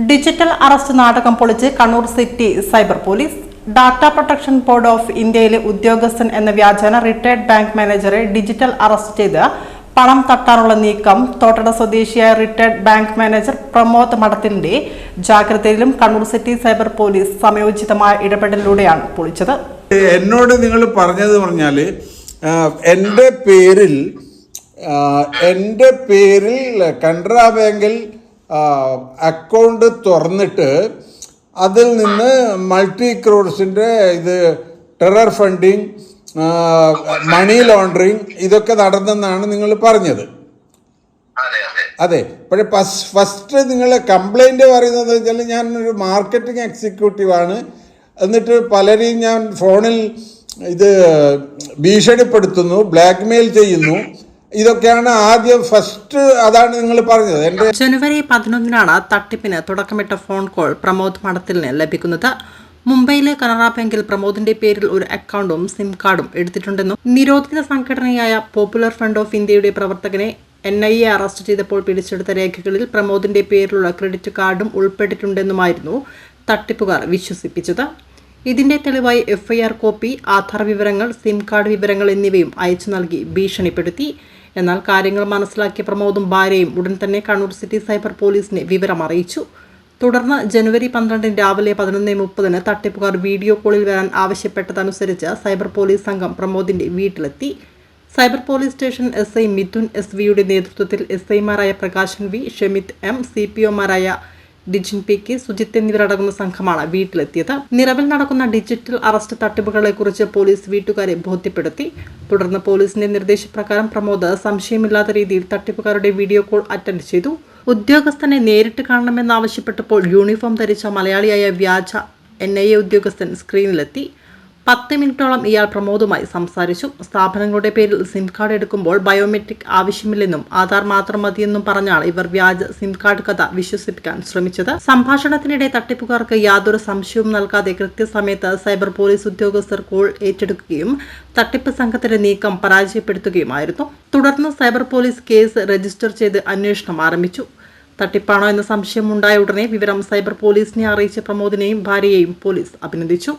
Digital arrest നാടകം പൊളിച്ച് Kannur city cyber police. Data protection board of ഇന്ത്യയിലെ ഉദ്യോഗസ്ഥൻ എന്ന വ്യാജേന റിട്ടയർഡ് ബാങ്ക് മാനേജറെ ഡിജിറ്റൽ അറസ്റ്റ് ചെയ്ത് പണം തട്ടാനുള്ള നീക്കം തോട്ടട സ്വദേശിയായ റിട്ടയർഡ് ബാങ്ക് മാനേജർ പ്രമോദ് മഠത്തിന്റെ ജാഗ്രതയിലും കണ്ണൂർ സിറ്റി സൈബർ പോലീസ് സമയോചിതമായ ഇടപെടലിലൂടെയാണ് പൊളിച്ചത്. എന്നോട് നിങ്ങൾ പറഞ്ഞാൽ എൻ്റെ പേരിൽ കനറ ബാങ്കിൽ അക്കൗണ്ട് തുറന്നിട്ട് അതിൽ നിന്ന് മൾട്ടി ക്രോഡ്സിൻ്റെ ടെറർ ഫണ്ടിങ്, മണി ലോണ്ടറിങ് ഇതൊക്കെ നടന്നെന്നാണ് നിങ്ങൾ പറഞ്ഞത്. അതെ, പക്ഷേ ഫസ്റ്റ് നിങ്ങൾ കംപ്ലൈൻറ്റ് പറയുന്നത് വെച്ചാൽ ഞാനൊരു മാർക്കറ്റിംഗ് എക്സിക്യൂട്ടീവാണ്, എന്നിട്ട് പലരെയും ഞാൻ ഫോണിൽ ഭീഷണിപ്പെടുത്തുന്നു, ബ്ലാക്ക് മെയിൽ ചെയ്യുന്നു, ഇതൊക്കെയാണ് ആദ്യം ഫസ്റ്റ്. അതാണ് നിങ്ങൾ പറഞ്ഞത്. ജനുവരി 11 തട്ടിപ്പിന് തുടക്കമിട്ട ഫോൺ കോൾ പ്രമോദ് മഠത്തിലിന് ലഭിക്കുന്നത്. മുംബൈയിലെ കനറ ബാങ്കിൽ പ്രമോദിന്റെ പേരിൽ ഒരു അക്കൗണ്ടും സിം കാർഡും എടുത്തിട്ടുണ്ടെന്നും നിരോധിത സംഘടനയായ പോപ്പുലർ ഫ്രണ്ട് ഓഫ് ഇന്ത്യയുടെ പ്രവർത്തകനെ NIA അറസ്റ്റ് ചെയ്തപ്പോൾ പിടിച്ചെടുത്ത രേഖകളിൽ പ്രമോദിന്റെ പേരിലുള്ള ക്രെഡിറ്റ് കാർഡും ഉൾപ്പെട്ടിട്ടുണ്ടെന്നുമായിരുന്നു തട്ടിപ്പുകാർ വിശ്വസിപ്പിച്ചത്. ഇതിന്റെ തെളിവായി FIR കോപ്പി, ആധാർ വിവരങ്ങൾ, സിം കാർഡ് വിവരങ്ങൾ എന്നിവയും അയച്ചു നൽകി ഭീഷണിപ്പെടുത്തി. എന്നാൽ കാര്യങ്ങൾ മനസ്സിലാക്കിയ പ്രമോദും ഭാര്യയും ഉടൻ തന്നെ കണ്ണൂർ സിറ്റി സൈബർ പോലീസിനെ വിവരം അറിയിച്ചു. തുടർന്ന് ജനുവരി 12 രാവിലെ 11:30 തട്ടിപ്പുകാർ വീഡിയോ കോളിൽ വരാൻ ആവശ്യപ്പെട്ടതനുസരിച്ച് സൈബർ പോലീസ് സംഘം പ്രമോദിന്റെ വീട്ടിലെത്തി. Cyber police station SI Mithun SV-യുടെ നേതൃത്വത്തിൽ SI-മാരായ Prakashan V, ഷമിത് M, CPO-മാരായ Dijin PK, Sujith എന്നിവരടങ്ങുന്ന സംഘമാണ് വീട്ടിലെത്തിയത്. നിലവിൽ നടക്കുന്ന ഡിജിറ്റൽ അറസ്റ്റ് തട്ടിപ്പുകളെക്കുറിച്ച് പോലീസ് വീട്ടുകാരെ ബോധ്യപ്പെടുത്തി. തുടർന്ന് പോലീസിന്റെ നിർദ്ദേശപ്രകാരം പ്രമോദ് സംശയമില്ലാത്ത രീതിയിൽ തട്ടിപ്പുകാരുടെ വീഡിയോ കോൾ അറ്റൻഡ് ചെയ്തു. ഉദ്യോഗസ്ഥനെ നേരിട്ട് കാണണമെന്നാവശ്യപ്പെട്ടപ്പോൾ യൂണിഫോം ധരിച്ച മലയാളിയായ വ്യാജ NIA ഉദ്യോഗസ്ഥൻ സ്ക്രീനിലെത്തി. 10 മിനിറ്റോളം ഇയാൾ പ്രമോദുമായി സംസാരിച്ചു. സ്ഥാപനങ്ങളുടെ പേരിൽ സിം കാർഡ് എടുക്കുമ്പോൾ ബയോമെട്രിക് ആവശ്യമില്ലെന്നും ആധാർ മാത്രം മതിയെന്നും പറഞ്ഞാണ് ഇവർ വ്യാജ സിം കാർഡ് കഥ വിശ്വസിപ്പിക്കാൻ ശ്രമിച്ചത്. സംഭാഷണത്തിനിടെ തട്ടിപ്പുകാർക്ക് യാതൊരു സംശയവും നൽകാതെ കൃത്യസമയത്ത് സൈബർ പോലീസ് ഉദ്യോഗസ്ഥർ കോൾ ഏറ്റെടുക്കുകയും തട്ടിപ്പ് സംഘത്തിന്റെ നീക്കം പരാജയപ്പെടുത്തുകയുമായിരുന്നു. തുടർന്ന് സൈബർ പോലീസ് കേസ് രജിസ്റ്റർ ചെയ്ത് അന്വേഷണം ആരംഭിച്ചു. തട്ടിപ്പാണോ എന്ന സംശയമുണ്ടായ ഉടനെ വിവരം സൈബർ പോലീസിനെ അറിയിച്ച പ്രമോദിനെയും ഭാര്യയെയും പോലീസ് അഭിനന്ദിച്ചു.